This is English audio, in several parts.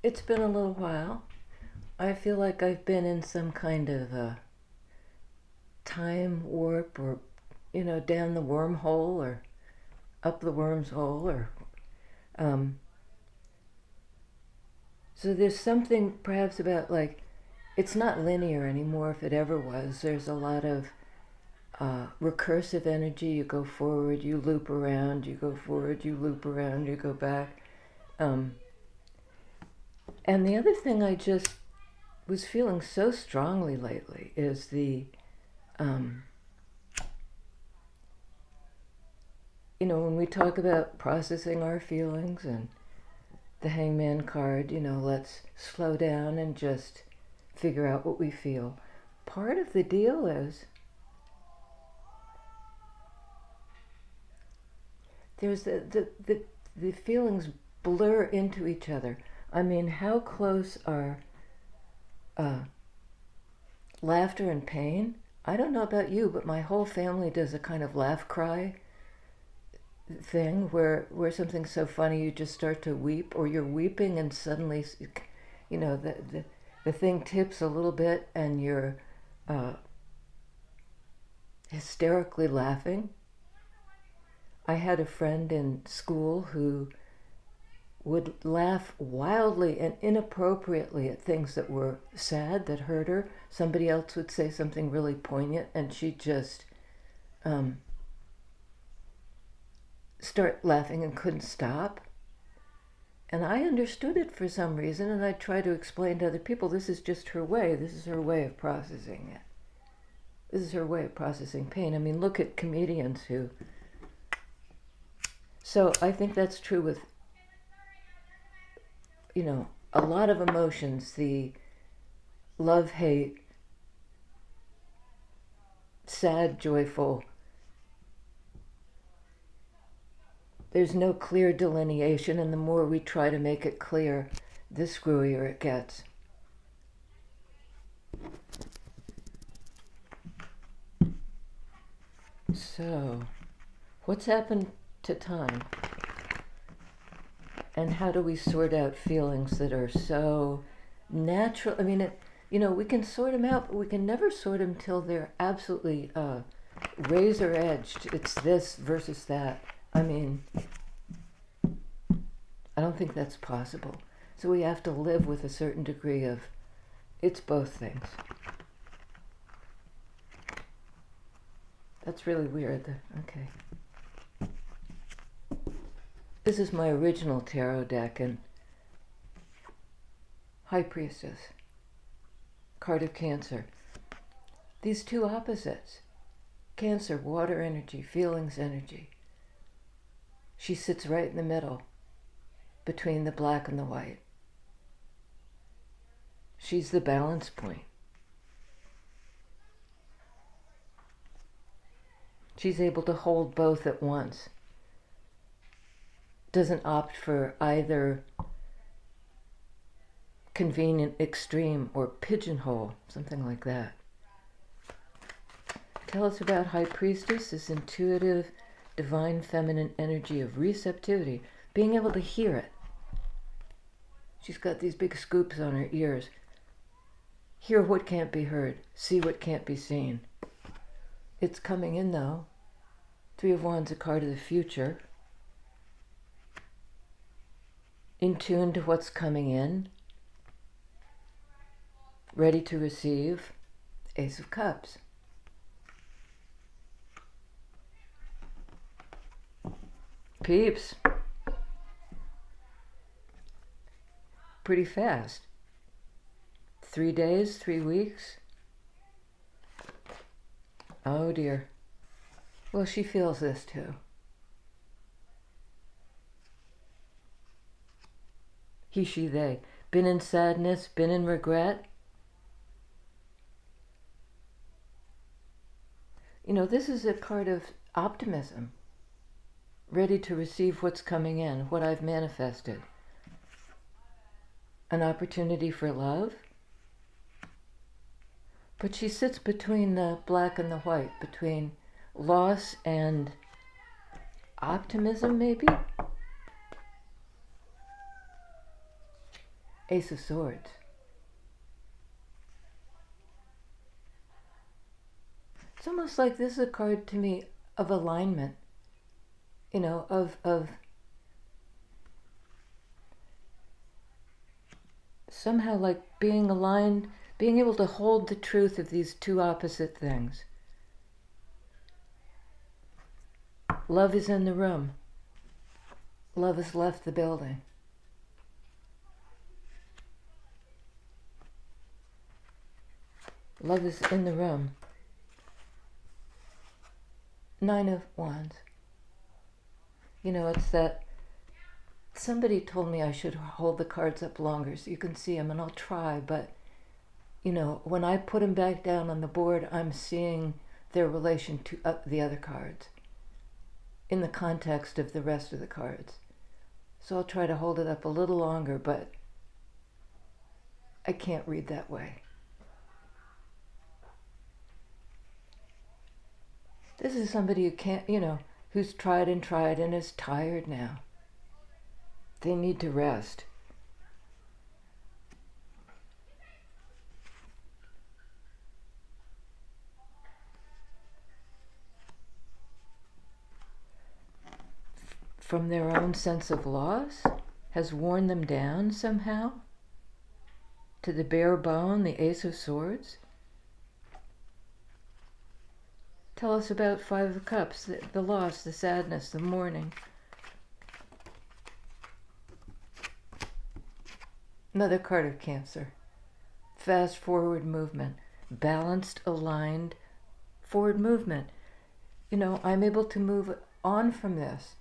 It's been a little while. I feel like I've been in some kind of a time warp or, down the wormhole or up the worm's hole or. Um, so there's something perhaps about like, it's not linear anymore if it ever was. There's a lot of recursive energy. You go forward, you loop around, you go forward, you loop around, you go back. Um, and the other thing I just was feeling so strongly lately is um, when we talk about processing our feelings and the hangman card, let's slow down and just figure out what we feel. Part of the deal is there's the feelings blur into each other. I mean, how close are uh, laughter and pain? I don't know about you, but my whole family does a kind of laugh cry thing where something's so funny you just start to weep, or you're weeping and suddenly the thing tips a little bit and you're uh, hysterically laughing. I had a friend in school who would laugh wildly and inappropriately at things that were sad, that hurt her. Somebody else would say something really poignant and she'd just start laughing and couldn't stop. And I understood it for some reason, and I tried to explain to other people, this is just her way. This is her way of processing it. This is her way of processing pain. I mean, look at comedians who... So I think that's true with, a lot of emotions, the love, hate, sad, joyful. There's no clear delineation, and the more we try to make it clear, the screwier it gets. So, what's happened to time? And how do we sort out feelings that are so natural? I mean, we can sort them out, but we can never sort them till they're absolutely razor edged. It's this versus that. I mean, I don't think that's possible. So we have to live with a certain degree of, it's both things. That's really weird. Okay. This is my original tarot deck, and High Priestess, card of Cancer. These two opposites. Cancer, water energy, feelings energy. She sits right in the middle, between the black and the white. She's the balance point. She's able to hold both at once. Doesn't opt for either convenient extreme or pigeonhole, something like that. Tell us about High Priestess, this intuitive, divine feminine energy of receptivity, being able to hear it. She's got these big scoops on her ears. Hear what can't be heard, see what can't be seen. It's coming in though. Three of Wands, a card of the future. In tune to what's coming in. Ready to receive. Ace of Cups. Peeps. Pretty fast. 3 days, 3 weeks. Oh dear. Well, she feels this too. He, she, they. Been in sadness, been in regret. This is a card of optimism. Ready to receive what's coming in, what I've manifested. An opportunity for love. But she sits between the black and the white, between loss and optimism, maybe? Ace of Swords. It's almost like this is a card to me of alignment, of somehow like being aligned, being able to hold the truth of these two opposite things. Love is in the room. Love has left the building. Love is in the room. Nine of Wands. It's that somebody told me I should hold the cards up longer so you can see them, and I'll try, but when I put them back down on the board, I'm seeing their relation to the other cards in the context of the rest of the cards. So I'll try to hold it up a little longer, but I can't read that way. This is somebody who can't, who's tried and is tired now. They need to rest. From their own sense of loss has worn them down somehow to the bare bone, the Ace of Swords. Tell us about Five of Cups, the loss, the sadness, the mourning. Another card of Cancer. Fast forward movement. Balanced, aligned, forward movement. I'm able to move on from this.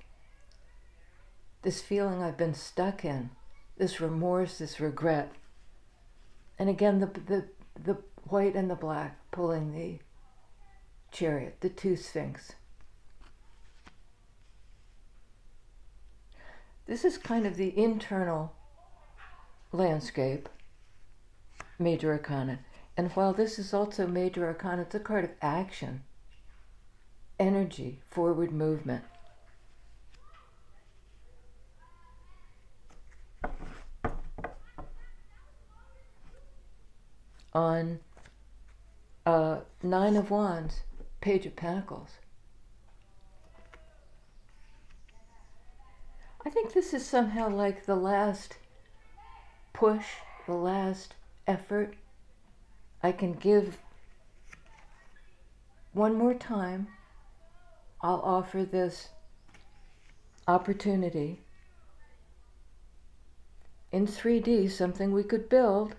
This feeling I've been stuck in. This remorse, this regret. And again, the white and the black pulling the Chariot, the two Sphinx. This is kind of the internal landscape, Major Arcana. And while this is also Major Arcana, it's a card of action, energy, forward movement. On Nine of Wands, Page of Pentacles. I think this is somehow like the last push, the last effort I can give. One more time, I'll offer this opportunity in 3D, something we could build.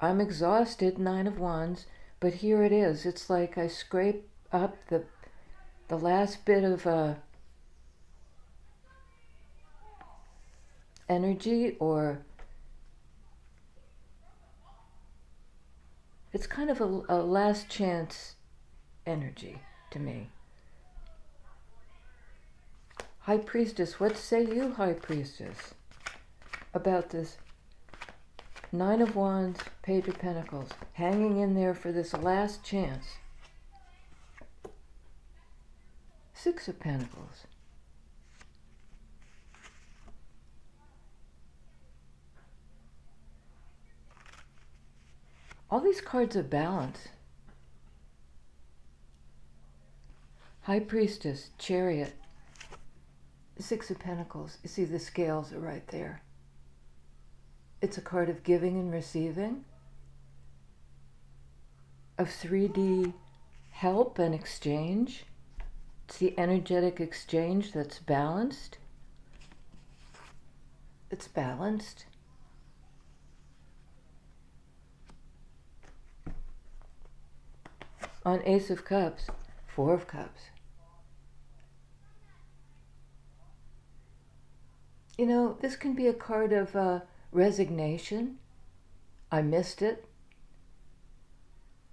I'm exhausted, Nine of Wands, but here it is. It's like I scrape up the last bit of energy, or it's kind of a last chance energy to me. High Priestess, what say you, High Priestess, about this Nine of Wands, Page of Pentacles, hanging in there for this last chance? Six of Pentacles. All these cards of balance. High Priestess, Chariot, Six of Pentacles. You see the scales are right there. It's a card of giving and receiving, of 3D help and exchange. It's the energetic exchange that's balanced. It's balanced. On Ace of Cups, Four of Cups. This can be a card of resignation. I missed it.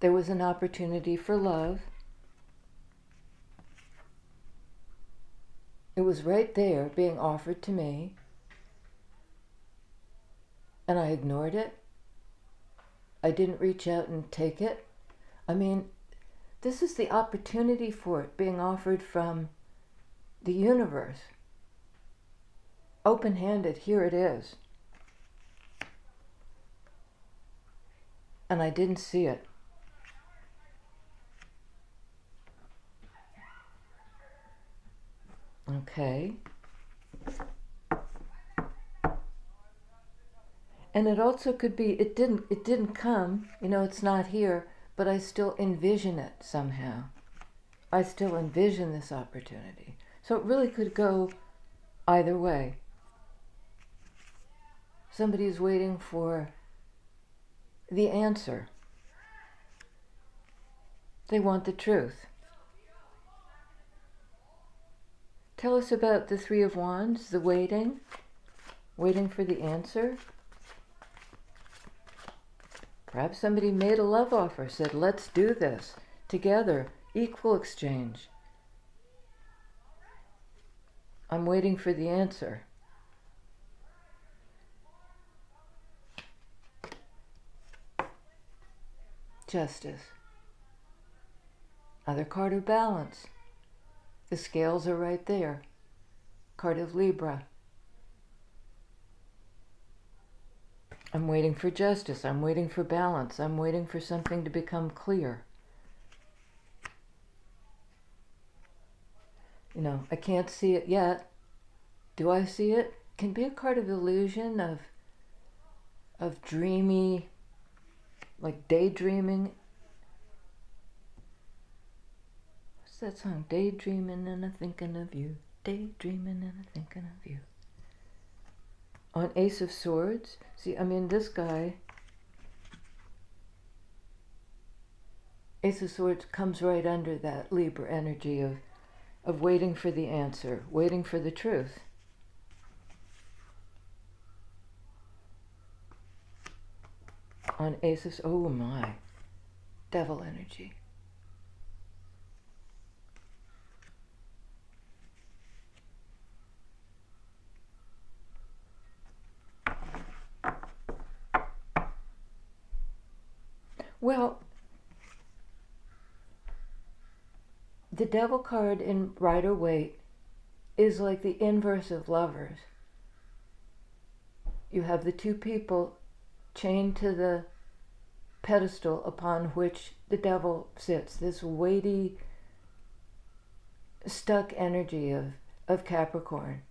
There was an opportunity for love. It was right there being offered to me, and I ignored it. I didn't reach out and take it. This is the opportunity for it being offered from the universe. open-handed, here it is. And I didn't see it. Okay. And it also could be, it didn't come, it's not here, but I still envision it somehow. I still envision this opportunity. So it really could go either way. Somebody's waiting for the answer. They want the truth. Tell us about the Three of Wands, the waiting for the answer. Perhaps somebody made a love offer, said, let's do this together, equal exchange. I'm waiting for the answer. Justice. Other card of balance. The scales are right there. Card of Libra. I'm waiting for justice. I'm waiting for balance. I'm waiting for something to become clear. I can't see it yet. Do I see it? Can be a card of illusion, of dreamy, like daydreaming. What's that song? Daydreaming and a thinking of you. Daydreaming and a thinking of you. On Ace of Swords, see, this guy, Ace of Swords comes right under that Libra energy of waiting for the answer, waiting for the truth. On Ace of, oh my, devil energy. Well, the devil card in Rider-Waite is like the inverse of Lovers. You have the two people chained to the pedestal upon which the devil sits, this weighty, stuck energy of Capricorn.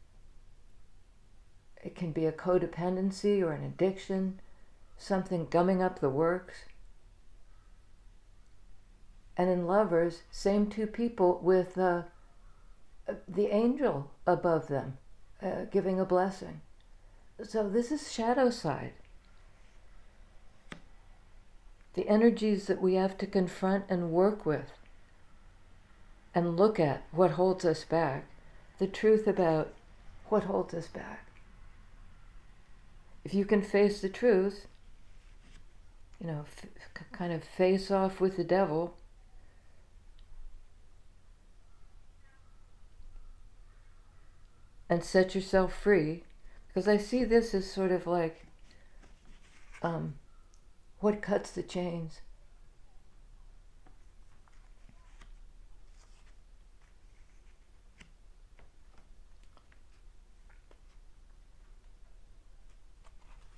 It can be a codependency or an addiction, something gumming up the works. And in Lovers, same two people with the angel above them, giving a blessing. So this is shadow side. The energies that we have to confront and work with and look at what holds us back, the truth about what holds us back. If you can face the truth, kind of face off with the devil, and set yourself free, because I see this as sort of like what cuts the chains.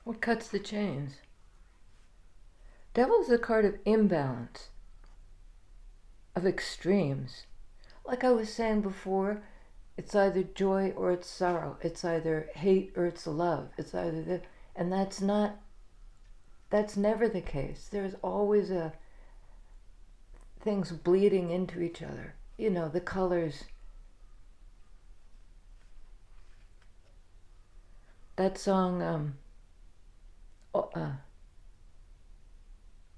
What cuts the chains? Devil is a card of imbalance, of extremes. Like I was saying before, it's either joy or it's sorrow. It's either hate or it's love. It's either the, and that's never the case. There's always things bleeding into each other. The colors. That song,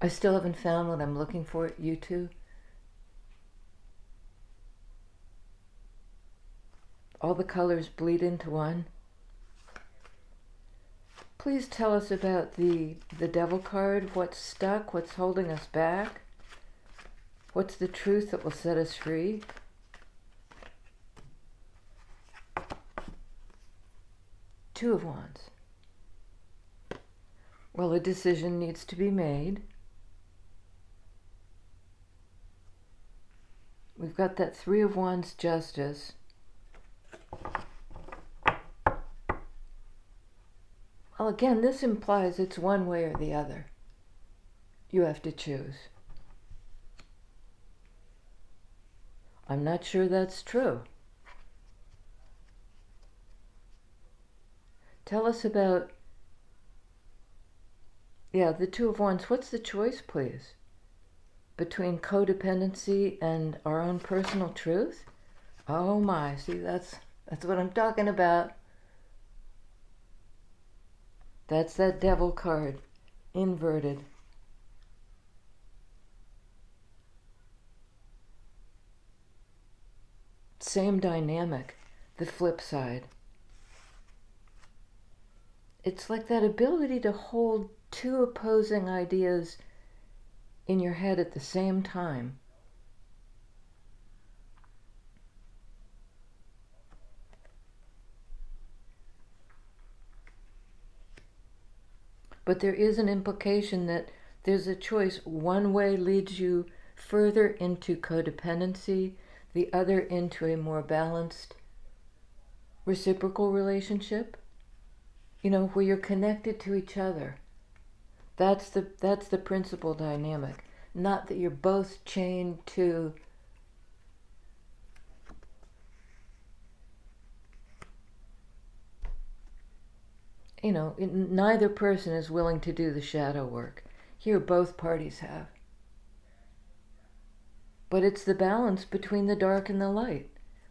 I still haven't found what I'm looking for, you two. All the colors bleed into one. Please tell us about the devil card. What's stuck? What's holding us back? What's the truth that will set us free? Two of Wands. Well, a decision needs to be made. We've got that Three of Wands, justice. again, this implies it's one way or the other. You have to choose. I'm not sure that's true. Tell us about, the Two of Wands. What's the choice, please? Between codependency and our own personal truth? Oh my, see, that's what I'm talking about. That's that devil card, inverted. Same dynamic, the flip side. It's like that ability to hold two opposing ideas in your head at the same time. But there is an implication that there's a choice. One way leads you further into codependency, the other into a more balanced reciprocal relationship, where you're connected to each other. That's the principal dynamic. Not that you're both chained to neither person is willing to do the shadow work. Here both parties have. But it's the balance between the dark and the light.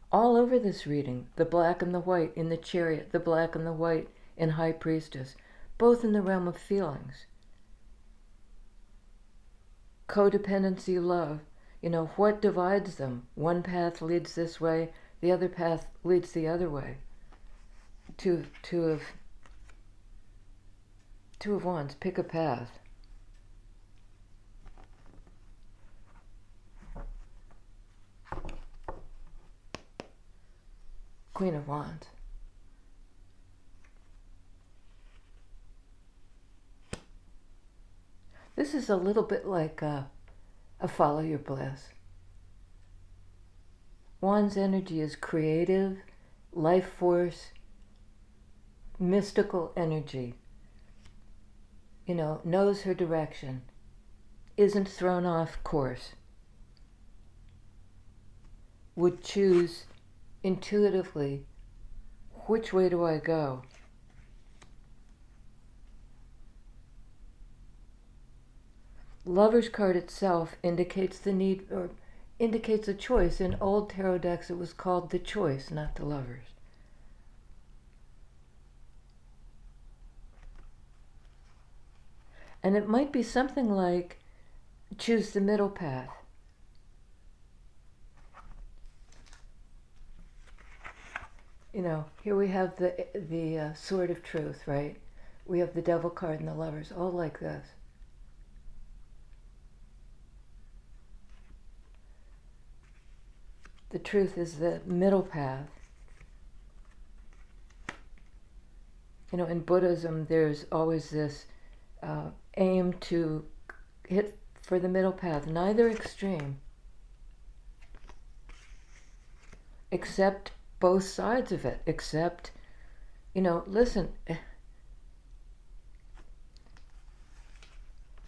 All over this reading, the black and the white in the Chariot, the black and the white in High Priestess, both in the realm of feelings. Codependency, love, what divides them? One path leads this way, the other path leads the other way. Two of Wands, pick a path. Queen of Wands. This is a little bit like a follow your bliss. Wands energy is creative, life force, mystical energy. Knows her direction, isn't thrown off course, would choose intuitively, which way do I go? Lover's card itself indicates the need, or indicates a choice. In old tarot decks it was called the choice, not the Lovers. And it might be something like, choose the middle path. Here we have the sword of truth, right? We have the devil card and the Lovers, all like this. The truth is the middle path. In Buddhism, there's always this aim to hit for the middle path, neither extreme. Accept both sides of it. Accept, listen,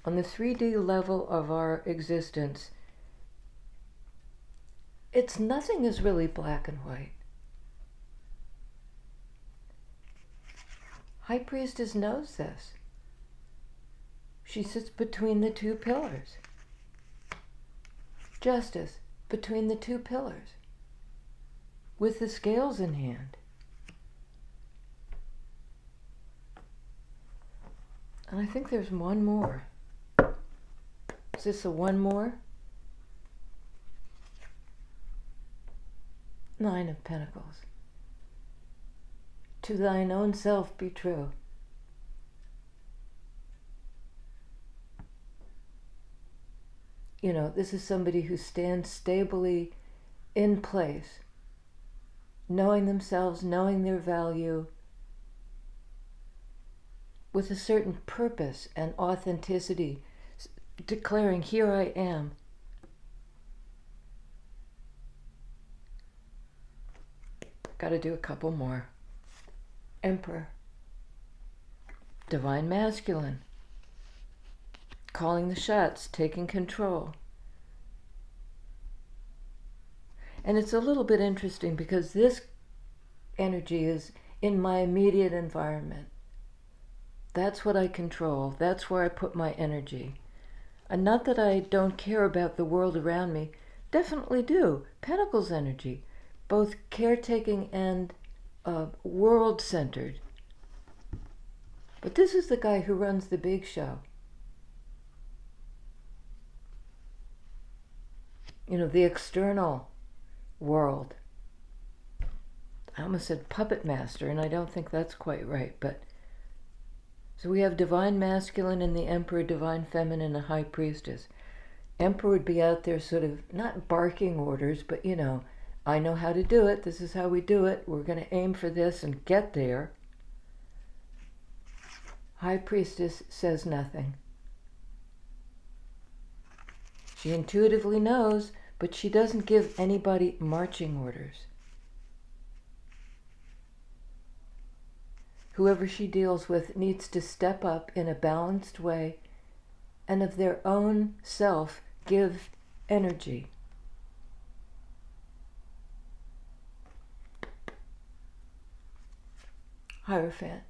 on the 3D level of our existence, nothing is really black and white. High Priestess knows this. She sits between the two pillars. Justice between the two pillars, with the scales in hand. And I think there's one more. Is this a one more? Nine of Pentacles. To thine own self be true. This is somebody who stands stably in place, knowing themselves, knowing their value, with a certain purpose and authenticity, declaring, here I am. Got to do a couple more. Emperor. divine masculine, calling the shots, taking control. And it's a little bit interesting because this energy is in my immediate environment. That's what I control. That's where I put my energy. And not that I don't care about the world around me. Definitely do. Pentacles energy, both caretaking and world-centered. But this is the guy who runs the big show. You know, the external world. I almost said puppet master, and I don't think that's quite right, but so we have divine masculine in the emperor, divine feminine, and high priestess. Emperor would be out there sort of not barking orders, but you know, I know how to do it. This is how we do it. We're going to aim for this and get there. High priestess says nothing. She intuitively knows, but she doesn't give anybody marching orders. Whoever she deals with needs to step up in a balanced way and of their own self give energy. Hierophant.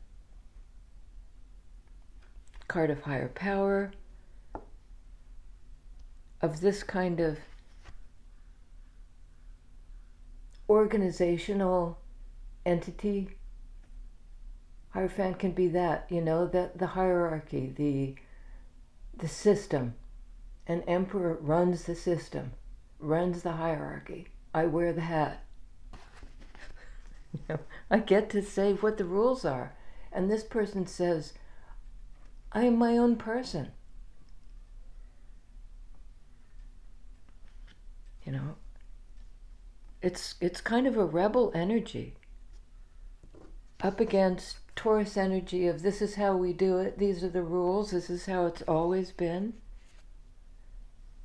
Card of higher power. Of this kind of organizational entity. Hierophant can be that, you know, that the hierarchy, the system. An emperor runs the system, runs the hierarchy. I wear the hat. You know, I get to say what the rules are. And this person says, I am my own person. You know, it's kind of a rebel energy up against Taurus energy of this is how we do it, these are the rules, this is how it's always been.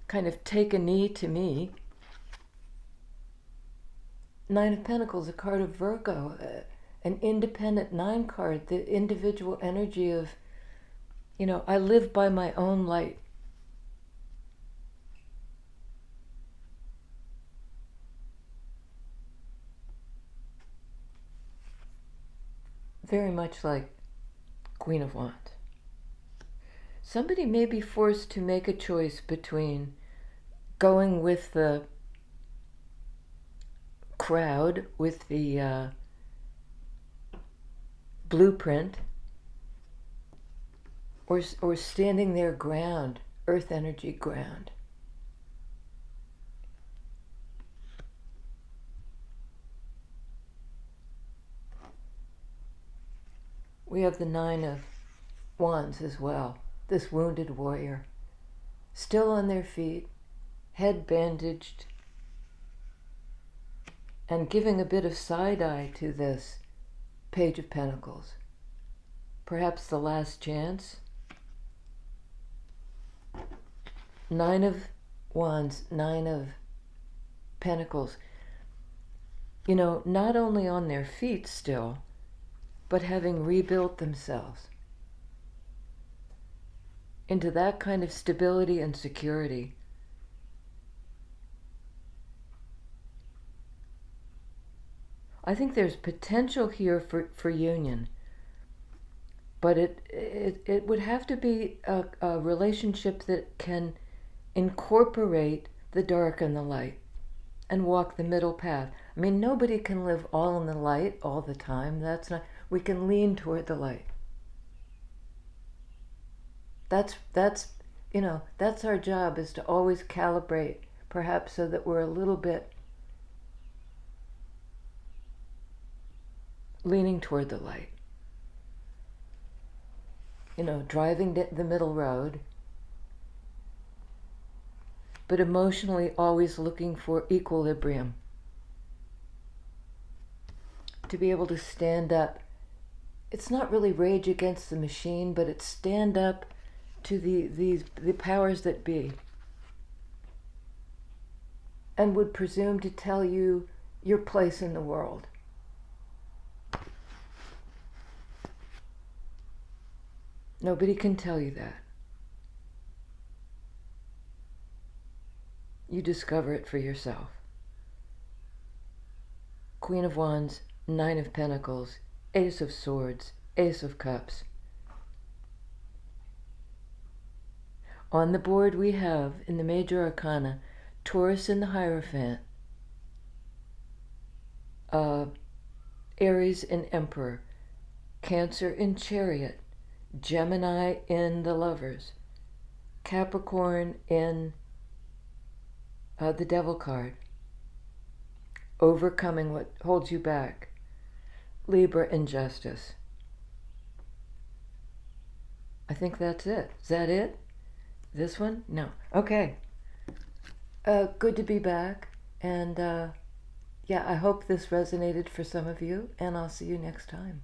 Kind of take a knee to me. Nine of Pentacles, a card of Virgo, an independent 9 card, the individual energy of, you know, I live by my own light. Very much like Queen of Wands. Somebody may be forced to make a choice between going with the crowd, with the blueprint, or standing their ground, earth energy ground. We have the 9 of Wands as well. This wounded warrior, still on their feet, head bandaged, and giving a bit of side-eye to this Page of Pentacles. Perhaps the last chance. 9 of Wands, 9 of Pentacles. You know, not only on their feet still, but having rebuilt themselves into that kind of stability and security. I think there's potential here for union, but it would have to be a relationship that can incorporate the dark and the light and walk the middle path. I mean, nobody can live all in the light all the time. That's not, we can lean toward the light. That's you know, that's our job, is to always calibrate, perhaps so that we're a little bit leaning toward the light. You know, driving the middle road, but emotionally always looking for equilibrium. To be able to stand up. It's not really rage against the machine, but it's stand up to the powers that be, and would presume to tell you your place in the world. Nobody can tell you that. You discover it for yourself. Queen of Wands, Nine of Pentacles, Ace of Swords, Ace of Cups. On the board we have, in the Major Arcana, Taurus in the Hierophant, Aries in Emperor, Cancer in Chariot, Gemini in the Lovers, Capricorn in the Devil card, overcoming what holds you back, Libra in Justice. I think that's it. Is that it? This one? No. Okay. Good to be back. And yeah, I hope this resonated for some of you, and I'll see you next time.